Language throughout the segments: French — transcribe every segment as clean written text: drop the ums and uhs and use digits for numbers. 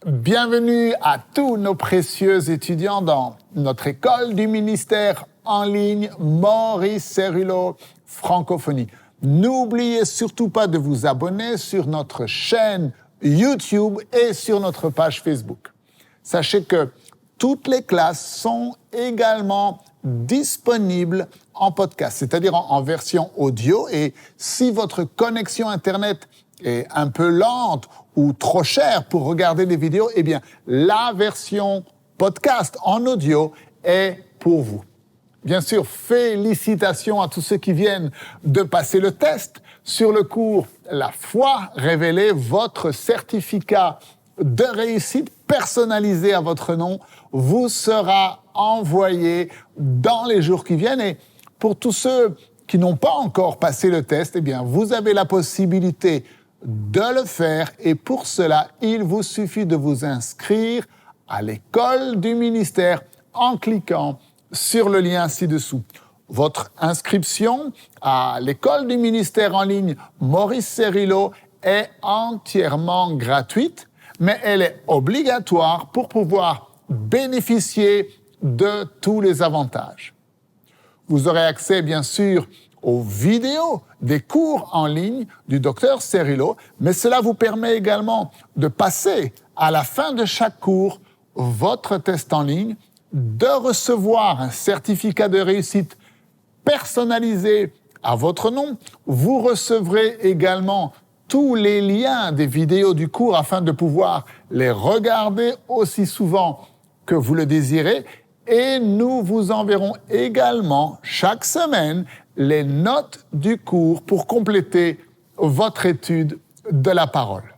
Bienvenue à tous nos précieux étudiants dans notre école du ministère en ligne Maurice Cerullo Francophonie. N'oubliez surtout pas de vous abonner sur notre chaîne YouTube et sur notre page Facebook. Sachez que toutes les classes sont également disponibles en podcast, c'est-à-dire en version audio. Et si votre connexion Internet est un peu lente ou trop chère pour regarder des vidéos, eh bien, la version podcast en audio est pour vous. Bien sûr, félicitations à tous ceux qui viennent de passer le test sur le cours La foi révélée. Votre certificat de réussite personnalisé à votre nom vous sera envoyé dans les jours qui viennent. Et pour tous ceux qui n'ont pas encore passé le test, eh bien, vous avez la possibilité de le faire. Et pour cela, il vous suffit de vous inscrire à l'école du ministère en cliquant sur le lien ci-dessous. Votre inscription à l'école du ministère en ligne Maurice Cerullo est entièrement gratuite, mais elle est obligatoire pour pouvoir bénéficier de tous les avantages. Vous aurez accès, bien sûr, aux vidéos des cours en ligne du Dr Cerullo, mais cela vous permet également de passer à la fin de chaque cours votre test en ligne, de recevoir un certificat de réussite personnalisé à votre nom. Vous recevrez également tous les liens des vidéos du cours afin de pouvoir les regarder aussi souvent que vous le désirez. Et nous vous enverrons également chaque semaine les notes du cours pour compléter votre étude de la parole.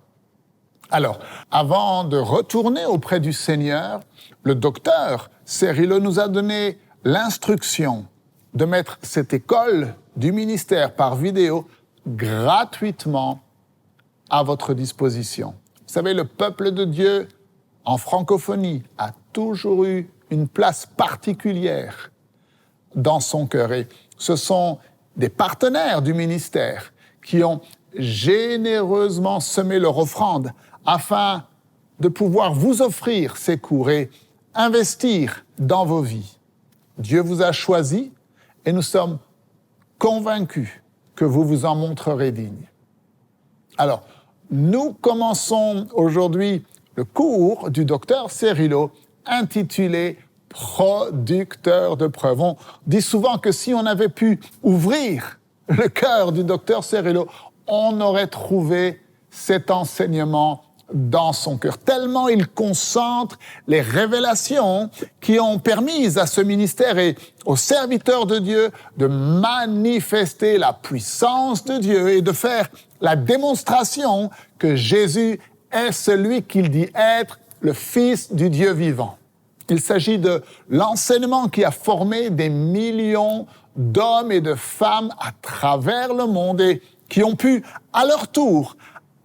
Alors, avant de retourner auprès du Seigneur, le docteur Cerullo nous a donné l'instruction de mettre cette école du ministère par vidéo gratuitement à votre disposition. Vous savez, le peuple de Dieu en francophonie a toujours eu une place particulière dans son cœur. Et ce sont des partenaires du ministère qui ont généreusement semé leur offrande afin de pouvoir vous offrir ces cours et investir dans vos vies. Dieu vous a choisi et nous sommes convaincus que vous vous en montrerez digne. Alors, nous commençons aujourd'hui le cours du docteur Cerullo intitulé « Producteur de preuves ». On dit souvent que si on avait pu ouvrir le cœur du docteur Cerullo, on aurait trouvé cet enseignement dans son cœur, tellement il concentre les révélations qui ont permis à ce ministère et aux serviteurs de Dieu de manifester la puissance de Dieu et de faire la démonstration que Jésus est celui qu'il dit être, le Fils du Dieu vivant. Il s'agit de l'enseignement qui a formé des millions d'hommes et de femmes à travers le monde et qui ont pu, à leur tour,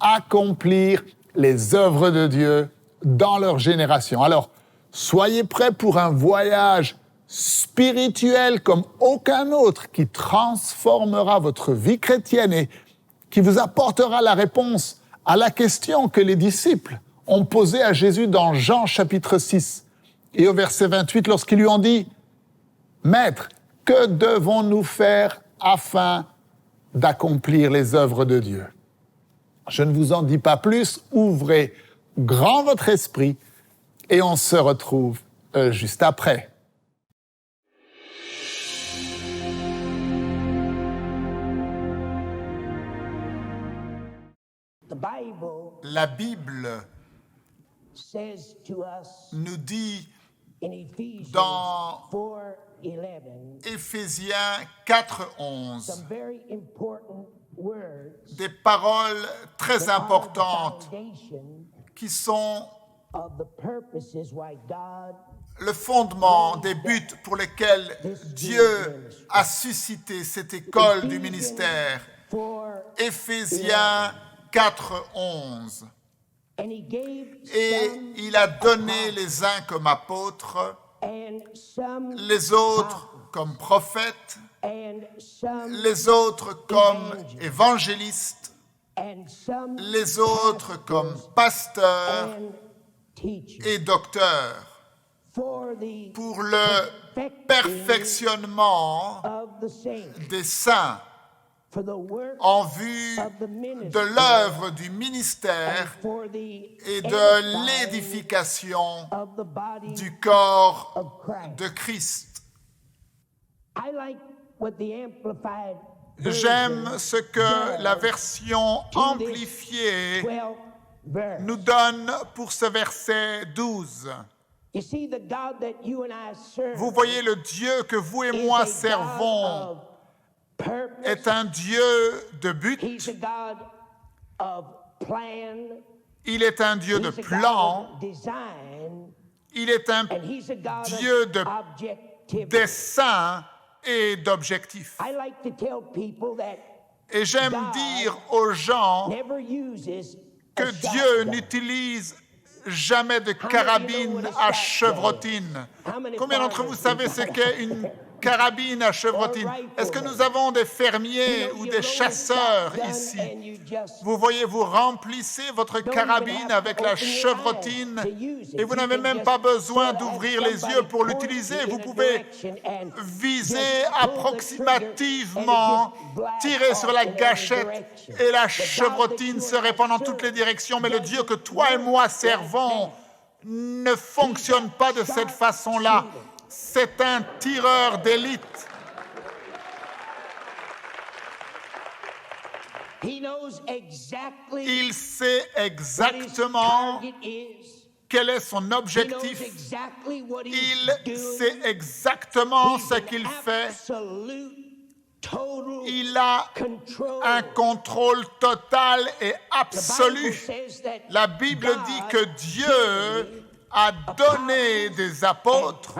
accomplir les œuvres de Dieu dans leur génération. Alors, soyez prêts pour un voyage spirituel comme aucun autre qui transformera votre vie chrétienne et qui vous apportera la réponse à la question que les disciples ont posée à Jésus dans Jean chapitre 6 et au verset 28 lorsqu'ils lui ont dit « Maître, que devons-nous faire afin d'accomplir les œuvres de Dieu ?» Je ne vous en dis pas plus, ouvrez grand votre esprit et on se retrouve juste après. La Bible nous dit dans Éphésiens 4:11 des paroles très importantes qui sont le fondement des buts pour lesquels Dieu a suscité cette école du ministère. Éphésiens 4:11. Et il a donné les uns comme apôtres, les autres comme prophètes, les autres comme évangélistes, les autres comme pasteurs et docteur pour le perfectionnement des saints en vue de l'œuvre du ministère et de l'édification du corps de Christ. J'aime ce que la version amplifiée nous donne pour ce verset 12. Vous voyez, le Dieu que vous et moi servons est un Dieu de but, il est un Dieu de plan, il est un Dieu de dessein et d'objectifs. Et j'aime dire aux gens que Dieu n'utilise jamais de carabine à chevrotine. Combien d'entre vous savez ce qu'est une carabine à chevrotine? Est-ce que nous avons des fermiers ou des chasseurs ici? Vous voyez, vous remplissez votre carabine avec la chevrotine et vous n'avez même pas besoin d'ouvrir les yeux pour l'utiliser. Vous pouvez viser approximativement, tirer sur la gâchette et la chevrotine se répand dans toutes les directions. Mais le Dieu que toi et moi servons ne fonctionne pas de cette façon-là. C'est un tireur d'élite. Il sait exactement quel est son objectif. Il sait exactement ce qu'il fait. Il a un contrôle total et absolu. La Bible dit que Dieu a donné des apôtres,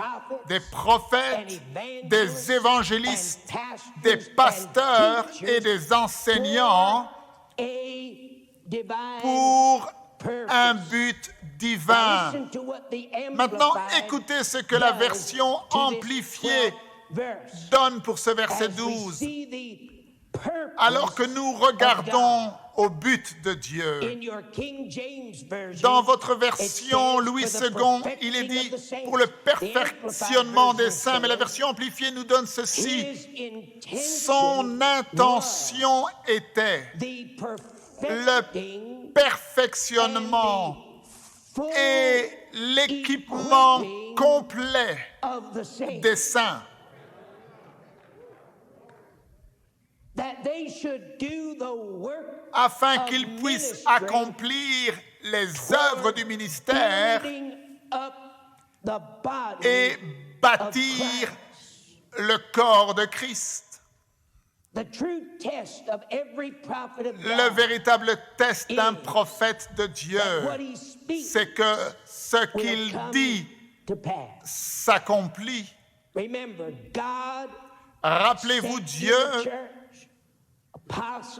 des prophètes, des évangélistes, des pasteurs et des enseignants pour un but divin. Maintenant, écoutez ce que la version amplifiée donne pour ce verset 12. Alors que nous regardons au but de Dieu. Dans votre version Louis II, il est dit pour le perfectionnement des saints, mais la version amplifiée nous donne ceci. Son intention était le perfectionnement et l'équipement complet des saints. Afin qu'ils puissent accomplir les œuvres du ministère et bâtir le corps de Christ. Le véritable test d'un prophète de Dieu, c'est que ce qu'il dit s'accomplit. Rappelez-vous, Dieu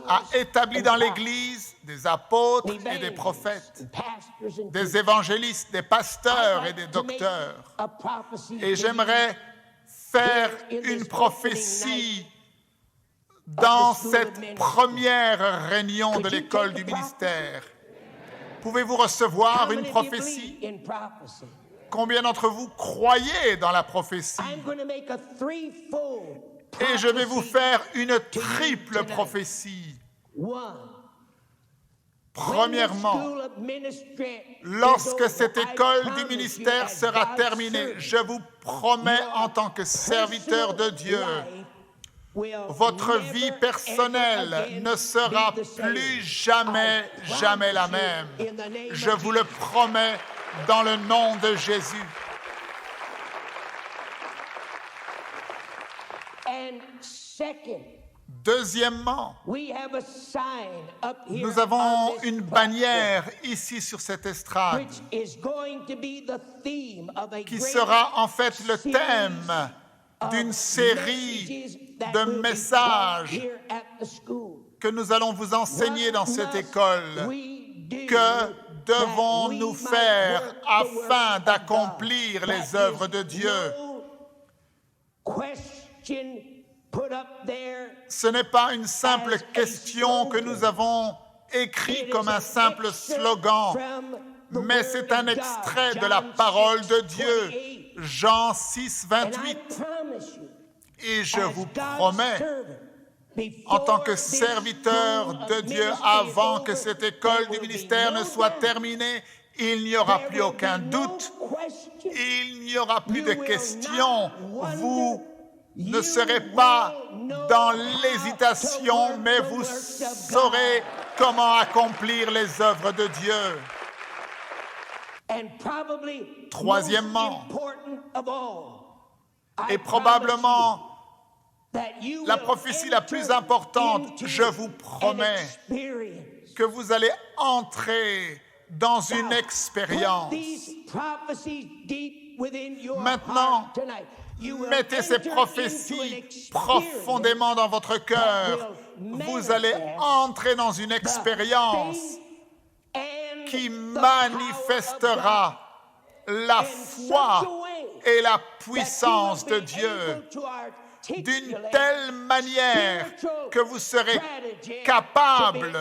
a établi dans l'Église des apôtres et des prophètes, des évangélistes, des pasteurs et des docteurs. Et j'aimerais faire une prophétie dans cette première réunion de l'école du ministère. Pouvez-vous recevoir une prophétie? Combien d'entre vous croyez dans la prophétie? Et je vais vous faire une triple prophétie. Premièrement, lorsque cette école du ministère sera terminée, je vous promets en tant que serviteur de Dieu, votre vie personnelle ne sera plus jamais la même. Je vous le promets dans le nom de Jésus. Deuxièmement, nous avons une bannière ici sur cette estrade qui sera en fait le thème d'une série de messages que nous allons vous enseigner dans cette école. Que devons-nous faire afin d'accomplir les œuvres de Dieu? Ce n'est pas une simple question que nous avons écrite comme un simple slogan, mais c'est un extrait de la parole de Dieu, Jean 6, 28. Et je vous promets, en tant que serviteur de Dieu, avant que cette école du ministère ne soit terminée, il n'y aura plus aucun doute, il n'y aura plus de questions. Vous ne serez pas dans l'hésitation, mais vous saurez comment accomplir les œuvres de Dieu. Troisièmement, et probablement la prophétie la plus importante, je vous promets que vous allez entrer dans une expérience. Maintenant, mettez ces prophéties profondément dans votre cœur. Vous allez entrer dans une expérience qui manifestera la foi et la puissance de Dieu d'une telle manière que vous serez capable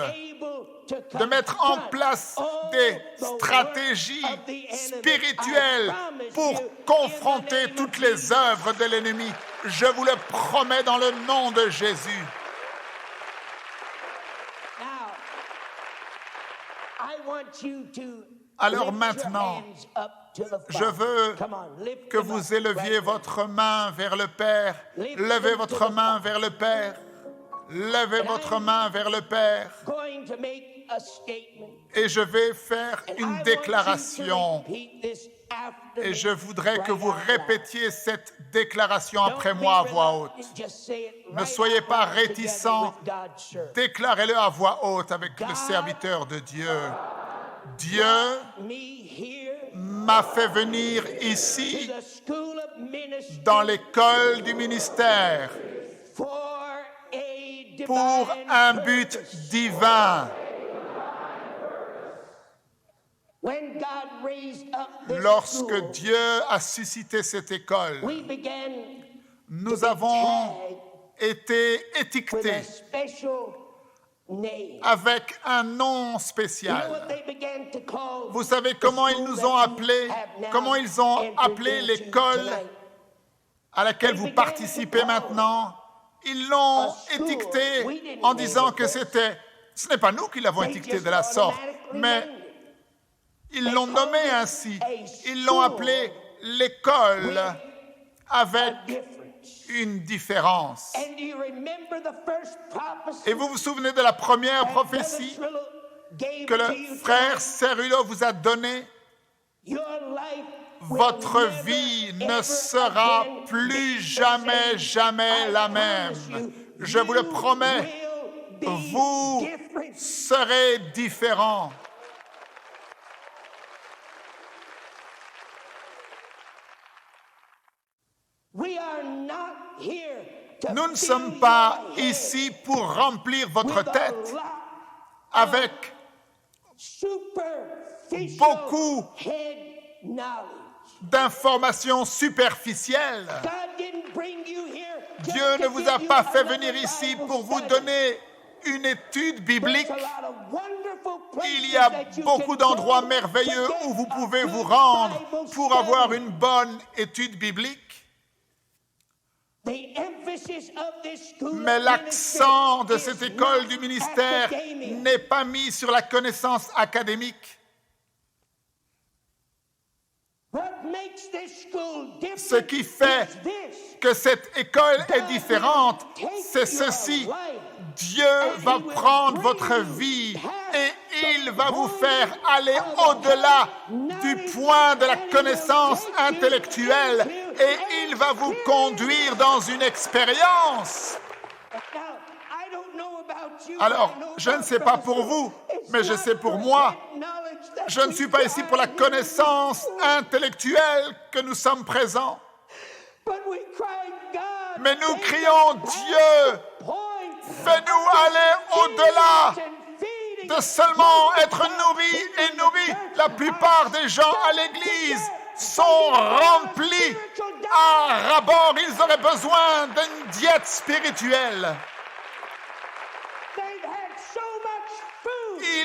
de mettre en place des stratégies spirituelles pour confronter toutes les œuvres de l'ennemi. Je vous le promets dans le nom de Jésus. Alors maintenant, je veux que vous éleviez votre main vers le Père. Levez votre main vers le Père. Levez votre main vers le Père. Et je vais faire une déclaration. Et je voudrais que vous répétiez cette déclaration après moi à voix haute. Ne soyez pas réticents. Déclarez-le à voix haute avec le serviteur de Dieu. Dieu m'a fait venir ici dans l'école du ministère pour un but divin. Lorsque Dieu a suscité cette école, nous avons été étiquetés avec un nom spécial. Vous savez comment ils nous ont appelés? Comment ils ont appelé l'école à laquelle vous participez maintenant? Ils l'ont étiqueté en disant que ce n'est pas nous qui l'avons étiqueté de la sorte, mais ils l'ont nommé ainsi. Ils l'ont appelé l'école avec une différence. Et vous vous souvenez de la première prophétie que le frère Cerullo vous a donnée? Votre vie ne sera plus jamais la même. Je vous le promets, vous serez différents. Nous ne sommes pas ici pour remplir votre tête avec beaucoup d'informations superficielles. Dieu ne vous a pas fait venir ici pour vous donner une étude biblique. Il y a beaucoup d'endroits merveilleux où vous pouvez vous rendre pour avoir une bonne étude biblique. Mais l'accent de cette école du ministère n'est pas mis sur la connaissance académique. Ce qui fait que cette école est différente, c'est ceci. Dieu va prendre votre vie et il va vous faire aller au-delà du point de la connaissance intellectuelle et il va vous conduire dans une expérience. Alors, je ne sais pas pour vous, mais je sais pour moi. Je ne suis pas ici pour la connaissance intellectuelle que nous sommes présents. Mais nous crions Dieu, fais-nous aller au-delà de seulement être nourris. La plupart des gens à l'église sont remplis à ras-bord. Ils auraient besoin d'une diète spirituelle.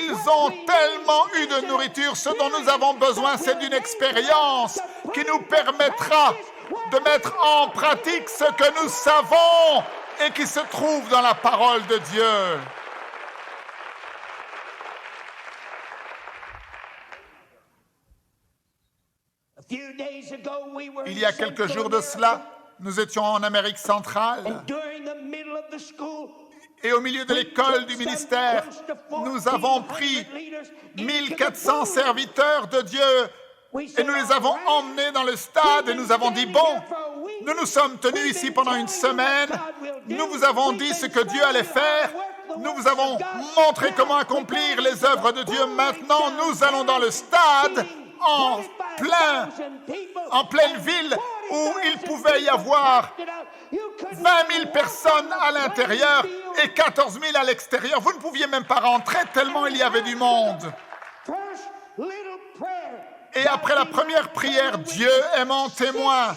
Ils ont tellement eu de nourriture. Ce dont nous avons besoin, c'est d'une expérience qui nous permettra de mettre en pratique ce que nous savons et qui se trouve dans la parole de Dieu. Il y a quelques jours de cela, nous étions en Amérique centrale et au milieu de l'école du ministère, nous avons pris 1400 serviteurs de Dieu et nous les avons emmenés dans le stade et nous avons dit, bon, nous nous sommes tenus ici pendant une semaine, nous vous avons dit ce que Dieu allait faire, nous vous avons montré comment accomplir les œuvres de Dieu, maintenant nous allons dans le stade en pleine ville où il pouvait y avoir 20 000 personnes à l'intérieur et 14 000 à l'extérieur. Vous ne pouviez même pas rentrer tellement il y avait du monde. Et après la première prière, Dieu est mon témoin.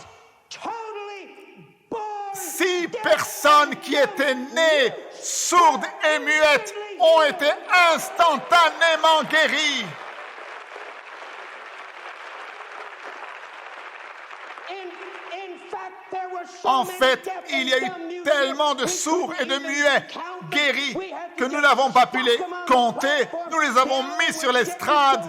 6 personnes qui étaient nées sourdes et muettes ont été instantanément guéries. En fait, il y a eu tellement de sourds et de muets guéris que nous n'avons pas pu les compter. Nous les avons mis sur l'estrade.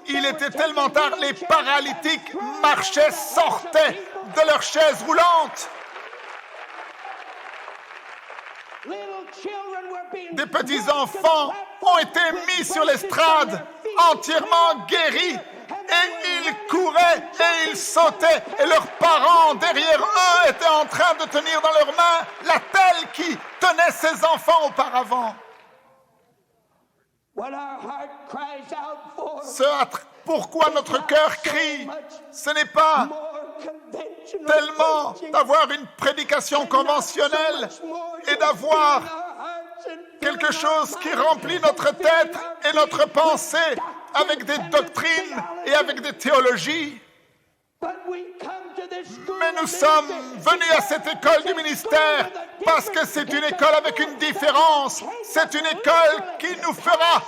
Il était tellement tard, les paralytiques marchaient, sortaient de leurs chaises roulantes. Des petits-enfants ont été mis sur l'estrade, entièrement guéris. Et ils couraient et ils sautaient et leurs parents derrière eux étaient en train de tenir dans leurs mains la telle qui tenait ses enfants auparavant. Pourquoi notre cœur crie, ce n'est pas tellement d'avoir une prédication conventionnelle et d'avoir quelque chose qui remplit notre tête et notre pensée avec des doctrines et avec des théologies. Mais nous sommes venus à cette école du ministère parce que c'est une école avec une différence. C'est une école qui nous fera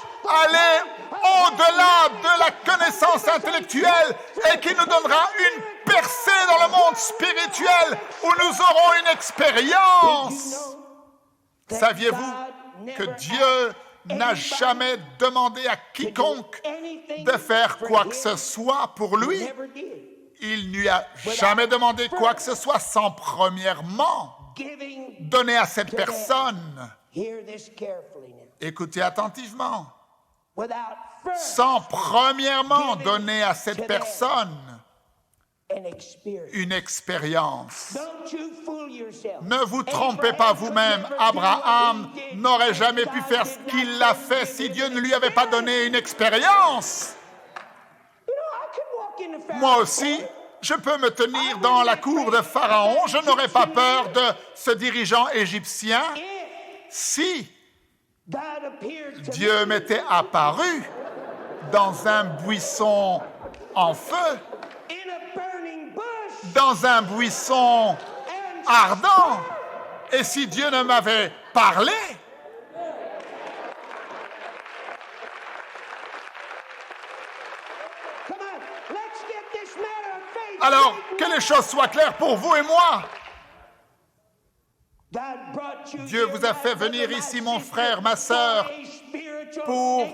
aller au-delà de la connaissance intellectuelle et qui nous donnera une percée dans le monde spirituel où nous aurons une expérience. Saviez-vous que Dieu n'a jamais demandé à quiconque de faire quoi que ce soit pour lui? Il ne lui a jamais demandé quoi que ce soit sans premièrement donner à cette personne, écoutez attentivement, sans premièrement donner à cette personne une expérience. Ne vous trompez pas vous-même, Abraham n'aurait jamais pu faire ce qu'il a fait si Dieu ne lui avait pas donné une expérience. Moi aussi, je peux me tenir dans la cour de Pharaon, je n'aurais pas peur de ce dirigeant égyptien si Dieu m'était apparu dans un buisson en feu, dans un buisson ardent, et si Dieu ne m'avait parlé. Alors, que les choses soient claires pour vous et moi. Dieu vous a fait venir ici, mon frère, ma sœur, pour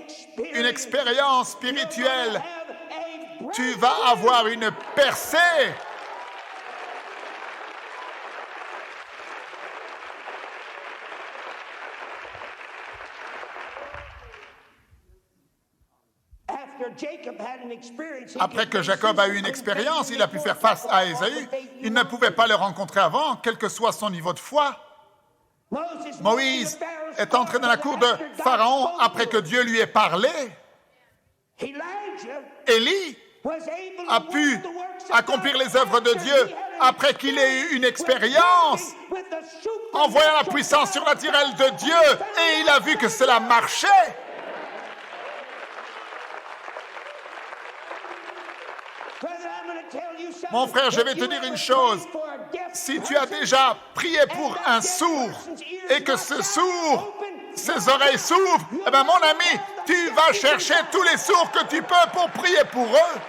une expérience spirituelle. Tu vas avoir une percée. Après que Jacob a eu une expérience, il a pu faire face à Ésaü. Il ne pouvait pas le rencontrer avant, quel que soit son niveau de foi. Moïse est entré dans la cour de Pharaon après que Dieu lui ait parlé. Élie a pu accomplir les œuvres de Dieu après qu'il ait eu une expérience en voyant la puissance surnaturelle de Dieu et il a vu que cela marchait. Mon frère, je vais te dire une chose. Si tu as déjà prié pour un sourd et que ce sourd ses oreilles s'ouvrent, eh bien, mon ami, tu vas chercher tous les sourds que tu peux pour prier pour eux.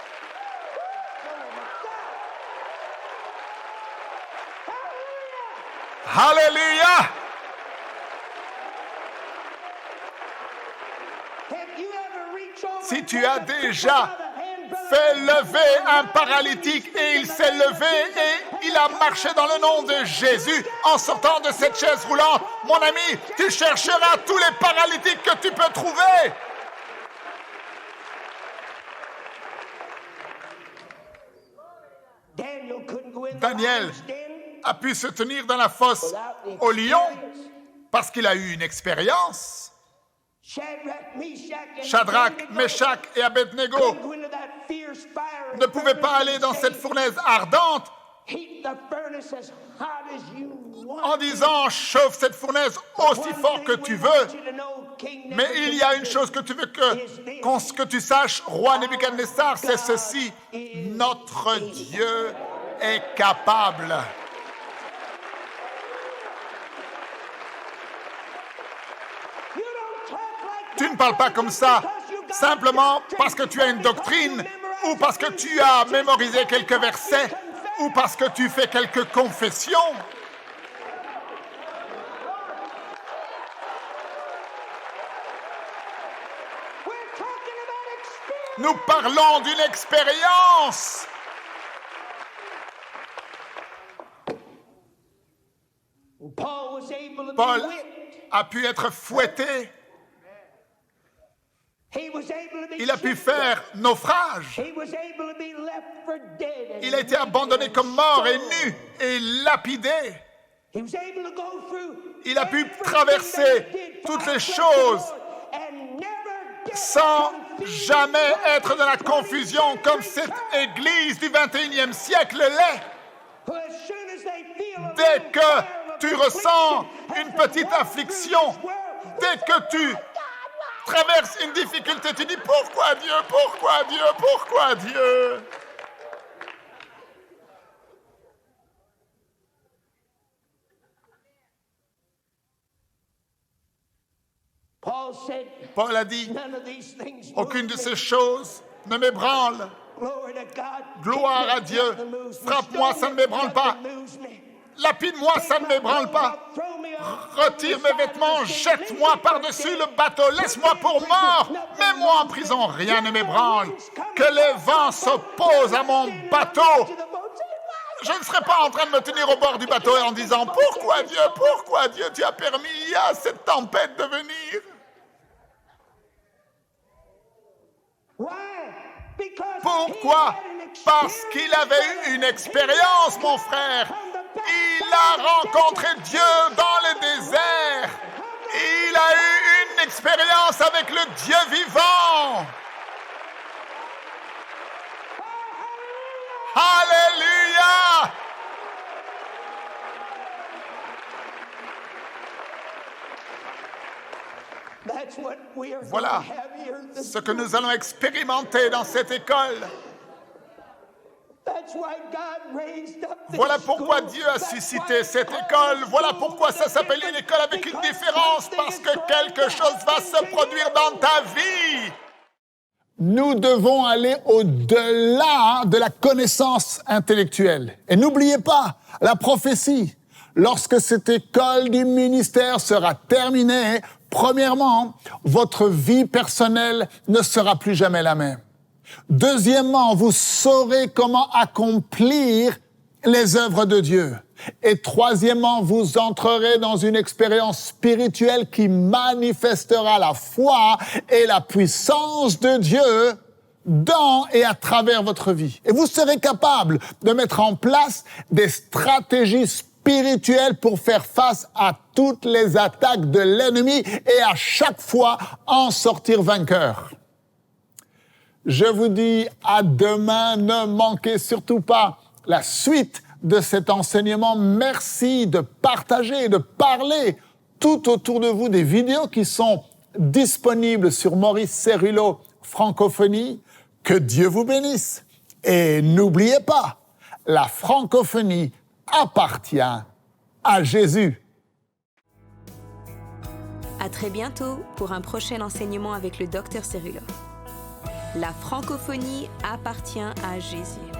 Alléluia! Si tu as déjà fait lever un paralytique et il s'est levé et il a marché dans le nom de Jésus en sortant de cette chaise roulante, mon ami, tu chercheras tous les paralytiques que tu peux trouver. Daniel a pu se tenir dans la fosse au lion parce qu'il a eu une expérience. Shadrach, Meshach et Abednego ne pouvaient pas aller dans cette fournaise ardente en disant « chauffe cette fournaise aussi fort que tu veux ». Mais il y a une chose que tu veux que tu saches, roi Nebuchadnezzar, c'est ceci: notre Dieu est capable. Tu ne parles pas comme ça simplement parce que tu as une doctrine ou parce que tu as mémorisé quelques versets ou parce que tu fais quelques confessions. Nous parlons d'une expérience. Paul a pu être fouetté. Il a pu faire naufrage. Il a été abandonné comme mort et nu et lapidé. Il a pu traverser toutes les choses sans jamais être dans la confusion comme cette église du 21e siècle l'est. Dès que tu ressens une petite affliction, dès que tu traverses une difficulté, tu dis « Pourquoi Dieu? Pourquoi Dieu? Pourquoi Dieu ?» Paul a dit « Aucune de ces choses ne m'ébranle. Gloire à Dieu. Frappe-moi, ça ne m'ébranle pas. Lapide-moi, ça ne m'ébranle pas. Retire mes vêtements, jette-moi par-dessus le bateau, laisse-moi pour mort, mets-moi en prison, rien ne m'ébranle. Que les vents s'opposent à mon bateau. Je ne serai pas en train de me tenir au bord du bateau en disant « Pourquoi Dieu, tu as permis à cette tempête de venir ?» Pourquoi? Parce qu'il avait eu une expérience, mon frère. Il a rencontré Dieu dans le désert. Il a eu une expérience avec le Dieu vivant. Alléluia! Voilà ce que nous allons expérimenter dans cette école. Voilà pourquoi Dieu a suscité cette école. Voilà pourquoi ça s'appelle une école avec une différence, parce que quelque chose va se produire dans ta vie. Nous devons aller au-delà de la connaissance intellectuelle. Et n'oubliez pas la prophétie. Lorsque cette école du ministère sera terminée, premièrement, votre vie personnelle ne sera plus jamais la même. Deuxièmement, vous saurez comment accomplir les œuvres de Dieu. Et troisièmement, vous entrerez dans une expérience spirituelle qui manifestera la foi et la puissance de Dieu dans et à travers votre vie. Et vous serez capable de mettre en place des stratégies spirituelles pour faire face à toutes les attaques de l'ennemi et à chaque fois en sortir vainqueur. Je vous dis à demain, ne manquez surtout pas la suite de cet enseignement. Merci de partager, de parler tout autour de vous des vidéos qui sont disponibles sur Maurice Cerullo Francophonie. Que Dieu vous bénisse. Et n'oubliez pas, la francophonie appartient à Jésus. À très bientôt pour un prochain enseignement avec le Dr Cerullo. La francophonie appartient à Jésus.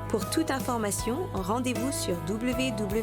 Pour toute information, rendez-vous sur www.mcwe.fr.